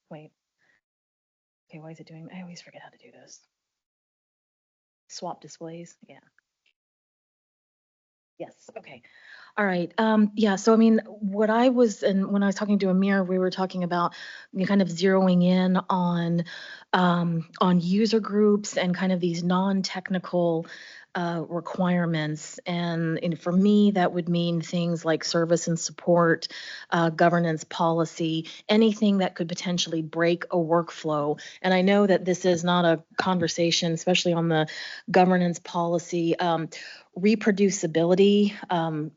Wait. Okay, why is it doing? I always forget how to do this. Swap displays. Yeah. Yes. Okay. All right. Yeah. So, I mean, what I was, and when I was talking to Amir, we were talking about kind of zeroing in on user groups and kind of these non-technical requirements. And for me, that would mean things like service and support, governance policy, anything that could potentially break a workflow. And I know that this is not a conversation, especially on the governance policy. Reproducibility,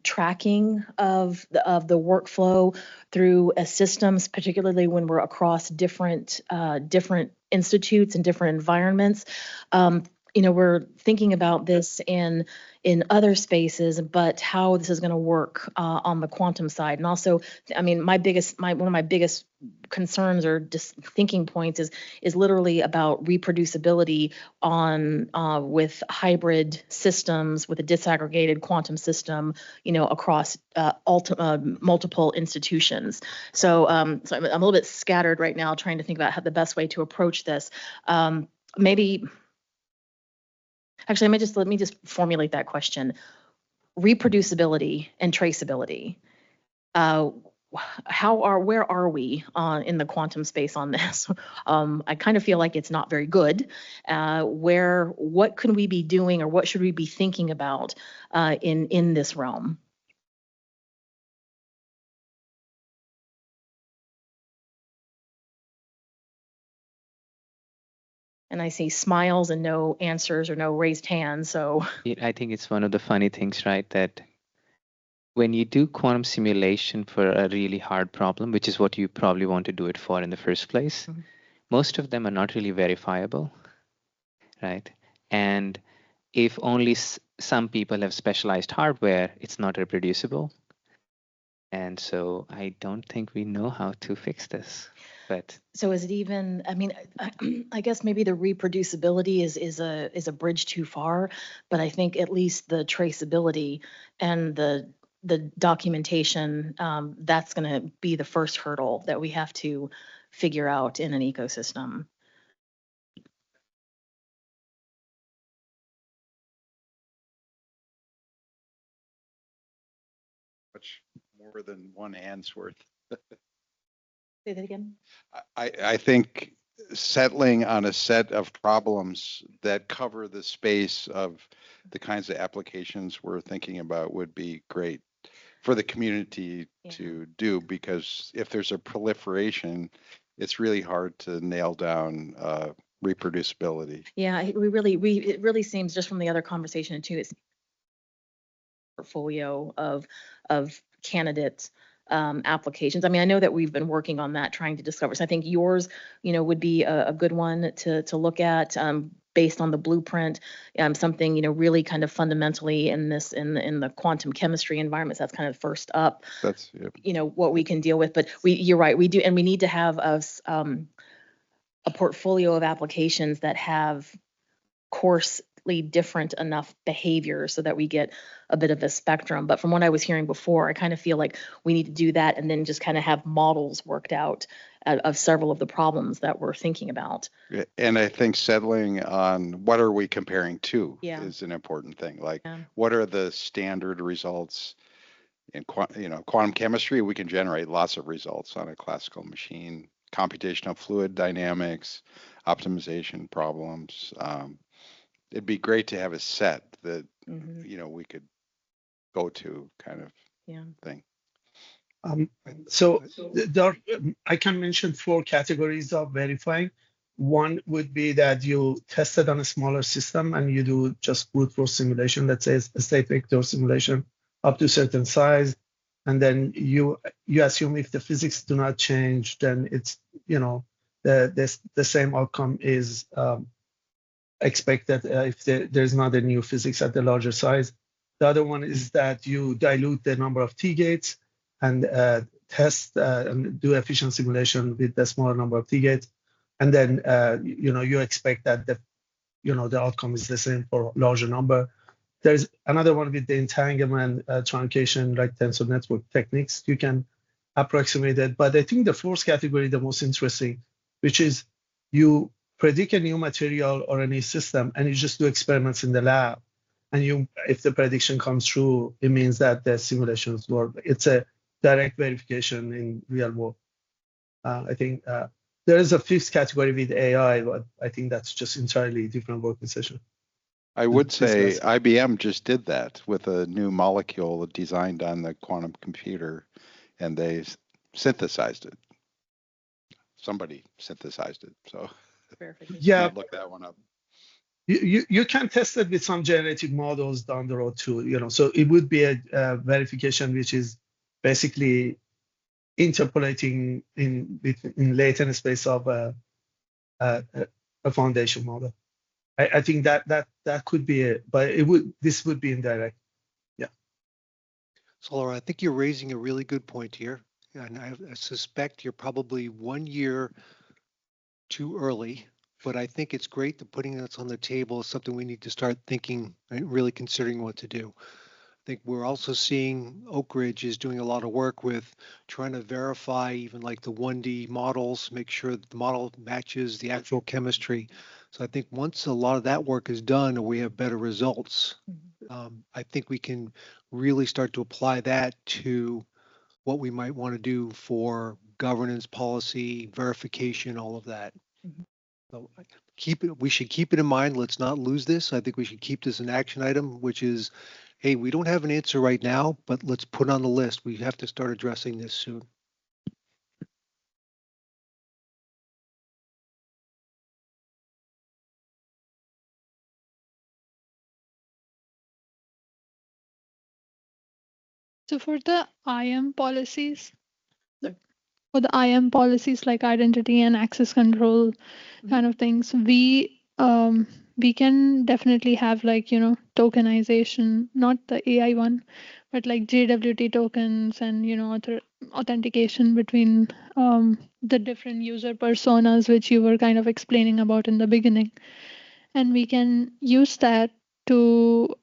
tracking of the workflow through systems, particularly when we're across different institutes and different environments. We're thinking about this in other spaces, but how this is going to work on the quantum side. And also, I mean, one of my biggest concerns or just thinking points is literally about reproducibility on with hybrid systems with a disaggregated quantum system, across multiple institutions. So I'm a little bit scattered right now, trying to think about how the best way to approach this. Maybe. Actually, let me just formulate that question. Reproducibility and traceability. Where are we in the quantum space on this? I kind of feel like it's not very good. What can we be doing, or what should we be thinking about in this realm? And I see smiles and no answers or no raised hands. So I think it's one of the funny things, right? That when you do quantum simulation for a really hard problem, which is what you probably want to do it for in the first place, most of them are not really verifiable, right? And if only some people have specialized hardware, it's not reproducible. And so I don't think we know how to fix this. But so is it even, I mean, I guess maybe the reproducibility is a bridge too far, but I think at least the traceability and the documentation, that's going to be the first hurdle that we have to figure out in an ecosystem. Much more than one hand's worth. Say that again. I think settling on a set of problems that cover the space of the kinds of applications we're thinking about would be great for the community to do, because if there's a proliferation, it's really hard to nail down reproducibility. Yeah, it really seems, just from the other conversation too, it's portfolio of candidate applications. I mean, I know that we've been working on that, trying to discover. So I think yours, would be a good one to look at, based on the blueprint, something, really kind of fundamentally in the quantum chemistry environments. That's kind of first up. That's what we can deal with. But you're right, we do, and we need to have a portfolio of applications that have coarsely different enough behavior so that we get a bit of a spectrum. But from what I was hearing before, I kind of feel like we need to do that and then just kind of have models worked out of several of the problems that we're thinking about. And I think settling on what are we comparing to is an important thing. Like, what are the standard results in quantum chemistry? We can generate lots of results on a classical machine. Computational fluid dynamics, optimization problems. It'd be great to have a set that we could go to, kind of thing. So there, I can mention 4 categories of verifying. One would be that you test it on a smaller system and you do just brute force simulation, let's say a state vector simulation up to a certain size. And then you assume if the physics do not change, then it's, the same outcome is expected if there's not a new physics at the larger size. The other one is that you dilute the number of T-gates and test and do efficient simulation with the smaller number of T-gates. And then, you expect that the outcome is the same for larger number. There's another one with the entanglement truncation, like tensor network techniques. You can approximate it. But I think the 4th category, the most interesting, which is you predict a new material or a new system, and you just do experiments in the lab. And if the prediction comes true, it means that the simulations work. It's a direct verification in real world. I think there is a fifth category with AI, but I think that's just entirely different working session. I would say IBM just did that with a new molecule designed on the quantum computer, and they synthesized it. Somebody synthesized it. So yeah, look that one up. You can test it with some genetic models down the road too. So it would be a verification which is basically interpolating in latent space of a foundation model. I think that could be it, but this would be indirect. Yeah. So Laura, I think you're raising a really good point here, and I suspect you're probably 1 year too early. But I think it's great that putting this on the table is something we need to start thinking and really considering what to do. I think we're also seeing Oak Ridge is doing a lot of work with trying to verify even like the 1D models, make sure that the model matches the actual chemistry. So I think once a lot of that work is done and we have better results, I think we can really start to apply that to what we might want to do for governance, policy, verification, all of that. So we should keep it in mind. Let's not lose this. I think we should keep this an action item, which is, hey, we don't have an answer right now, but let's put it on the list. We have to start addressing this soon. So for the IM policies, like identity and access control kind of things, we can definitely have like, tokenization, not the AI one, but like JWT tokens and, authentication between the different user personas, which you were kind of explaining about in the beginning. And we can use that to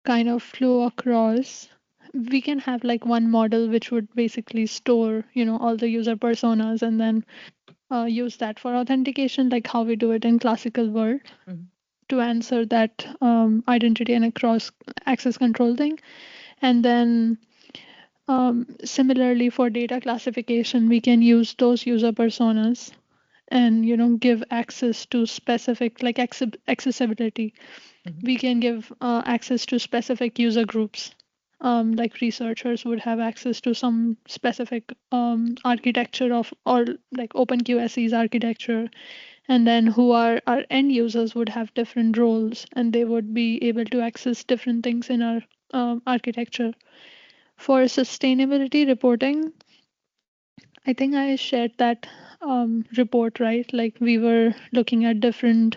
kind of flow across. We can have like one model which would basically store, all the user personas and then use that for authentication, like how we do it in classical world, to answer that identity and across access control thing. And then similarly for data classification, we can use those user personas and give access to specific like accessibility. We can give access to specific user groups. Like researchers would have access to some specific architecture or like openQSE's architecture, and then who are our end users would have different roles, and they would be able to access different things in our architecture. For sustainability reporting, I think I shared that report, right? Like we were looking at different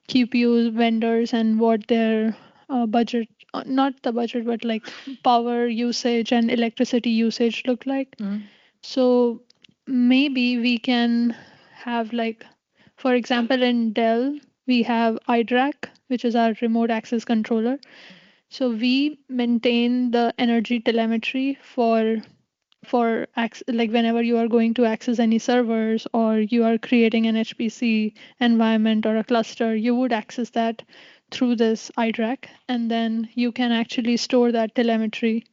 QPU vendors and what their budget, not the budget, but like power usage and electricity usage look like. So maybe we can have like, for example, in Dell, we have iDRAC, which is our remote access controller. So we maintain the energy telemetry for like whenever you are going to access any servers or you are creating an HPC environment or a cluster, you would access that through this iDRAC, and then you can actually store that telemetry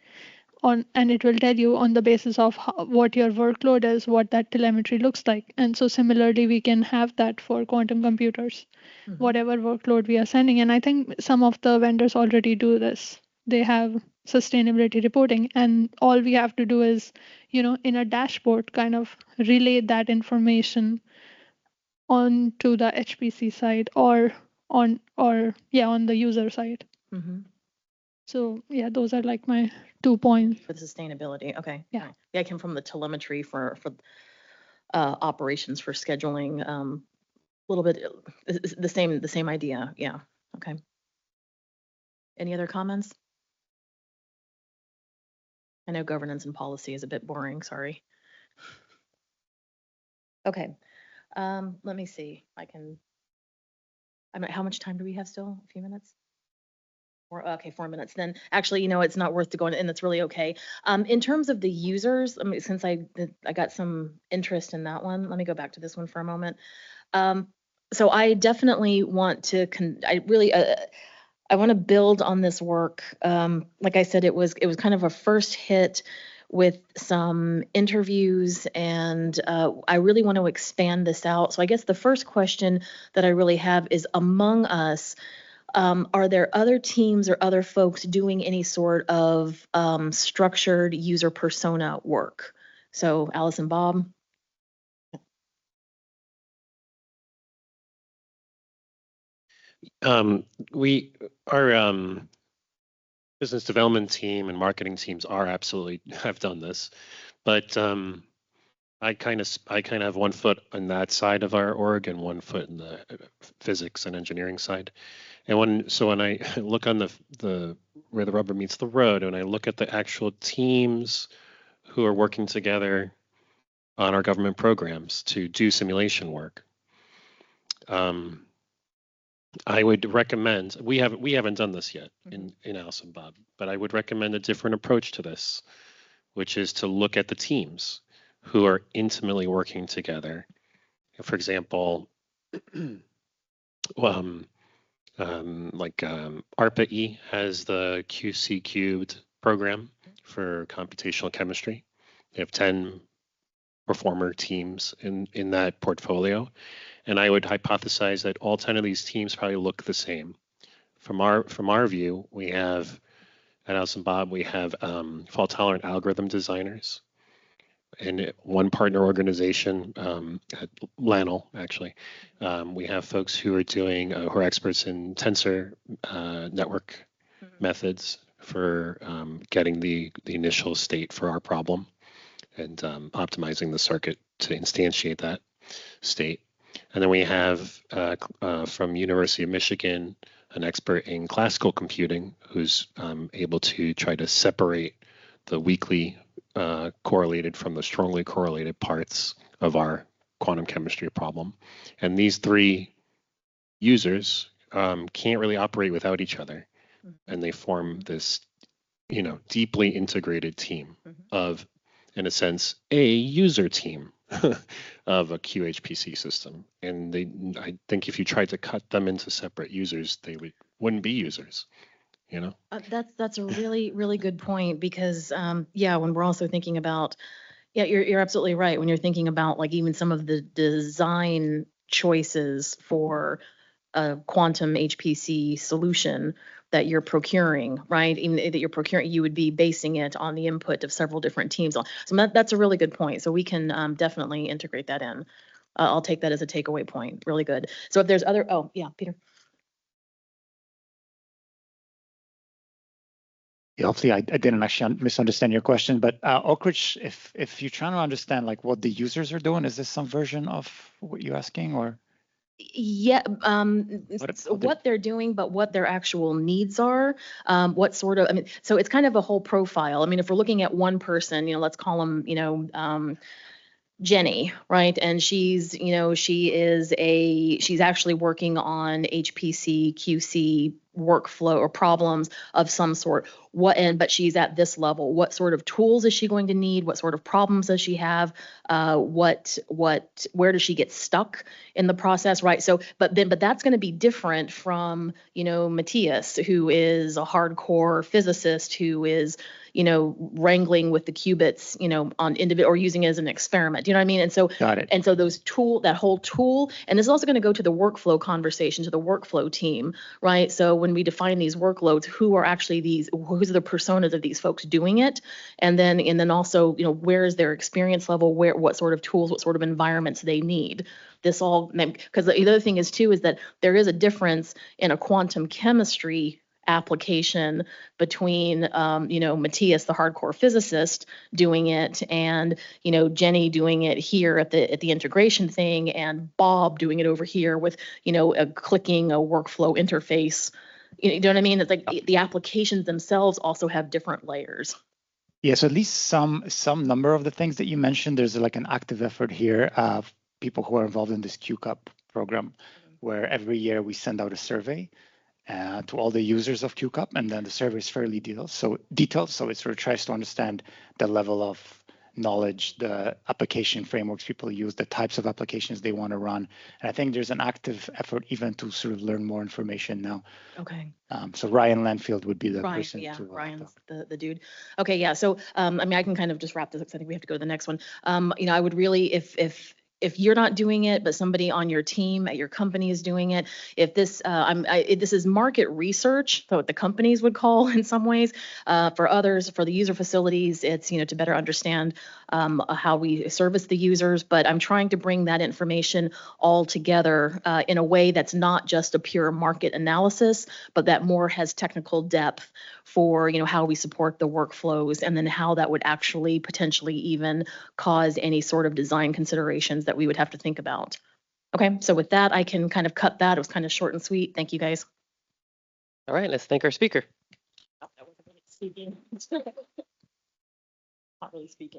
on, and it will tell you on the basis of what your workload is, what that telemetry looks like. And so similarly, we can have that for quantum computers, whatever workload we are sending. And I think some of the vendors already do this. They have sustainability reporting, and all we have to do is, in a dashboard, kind of relay that information onto the HPC side or on the user side. So yeah, those are like my 2 points. For the sustainability, okay. Yeah. Yeah, I came from the telemetry for operations for scheduling. A little bit the same idea. Yeah. Okay. Any other comments? I know governance and policy is a bit boring. Sorry. Okay. Let me see. How much time do we have still? A few minutes? Okay, 4 minutes. Then actually, it's not worth to go in, and that's really okay. In terms of the users, since I got some interest in that one, let me go back to this one for a moment. So I definitely want to. I want to build on this work. Like I said, it was kind of a first hit with some interviews, and I really want to expand this out. So I guess the first question that I really have is, among us, are there other teams or other folks doing any sort of structured user persona work? So Alice and Bob. Our business development team and marketing teams have done this, but I kind of have one foot on that side of our org and one foot in the physics and engineering side. And when I look on the where the rubber meets the road, and I look at the actual teams who are working together on our government programs to do simulation work, I would recommend, we haven't done this yet in Alice and Bob, but I would recommend a different approach to this, which is to look at the teams who are intimately working together. For example, ARPA-E has the QC cubed program for computational chemistry. They have 10 performer teams in that portfolio. And I would hypothesize that all 10 of these teams probably look the same. From our view, we have at Alice and Bob, we have fault-tolerant algorithm designers. And one partner organization at Lanel, actually, we have folks who are experts in tensor network methods for getting the initial state for our problem and optimizing the circuit to instantiate that state. And then we have from University of Michigan, an expert in classical computing who's able to try to separate the weakly correlated from the strongly correlated parts of our quantum chemistry problem. And these three users can't really operate without each other. And they form this, deeply integrated team of, in a sense, a user team of a QHPC system. And I think if you tried to cut them into separate users, they wouldn't be users. That's a really, really good point, because when we're also thinking about, you're absolutely right. When you're thinking about like even some of the design choices for a quantum HPC solution that you're procuring, right? Even that you're procuring, you would be basing it on the input of several different teams. So that's a really good point. So we can definitely integrate that in. I'll take that as a takeaway point. Really good. So if there's other, Peter. Yeah, hopefully I didn't actually misunderstand your question, but Oak Ridge, if you're trying to understand like what the users are doing, is this some version of what you're asking, or? Yeah, what they're doing, but what their actual needs are, what sort of, so it's kind of a whole profile. If we're looking at one person, let's call them, Jenny, right? And she's actually working on HPC QC workflow or problems of some sort. But she's at this level. What sort of tools is she going to need? What sort of problems does she have? Where does she get stuck in the process, right? So, but that's going to be different from, Matthias, who is a hardcore physicist who is, wrangling with the qubits, on individual or using it as an experiment. Do you know what I mean? And so, got it. And so that whole tool, and this is also going to go to the workflow conversation, to the workflow team, right? So when we define these workloads, who's the personas of these folks doing it? And then also, where is their experience level? What sort of tools, what sort of environments they need? This all, because the other thing is too, is that there is a difference in a quantum chemistry application between Matthias, the hardcore physicist, doing it, and Jenny doing it here at the integration thing, and Bob doing it over here with clicking a workflow interface. You know what I mean? It's like the applications themselves also have different layers. Yeah, so at least some number of the things that you mentioned, there's like an active effort here of people who are involved in this QCup program, where every year we send out a survey. to all the users of QCup, and then the survey is fairly detailed. So it sort of tries to understand the level of knowledge, the application frameworks people use, the types of applications they want to run. And I think there's an active effort even to sort of learn more information now. Okay. So Ryan Landfield would be the Ryan, person yeah, to Ryan's the dude. Okay, yeah. So I mean, I can kind of just wrap this up 'cause I think we have to go to the next one. You know, I would really, if you're not doing it, but somebody on your team at your company is doing it, if this this is market research, so what the companies would call in some ways. For others, for the user facilities, it's, you know, to better understand how we service the users. But I'm trying to bring that information all together in a way that's not just a pure market analysis, but that more has technical depth for, you know, how we support the workflows, and then how that would actually potentially even cause any sort of design considerations that we would have to think about. Okay, so with that, I can kind of cut that. It was kind of short and sweet. Thank you, guys. All right, let's thank our speaker. Oh, that wasn't really speaking. Not really speaking.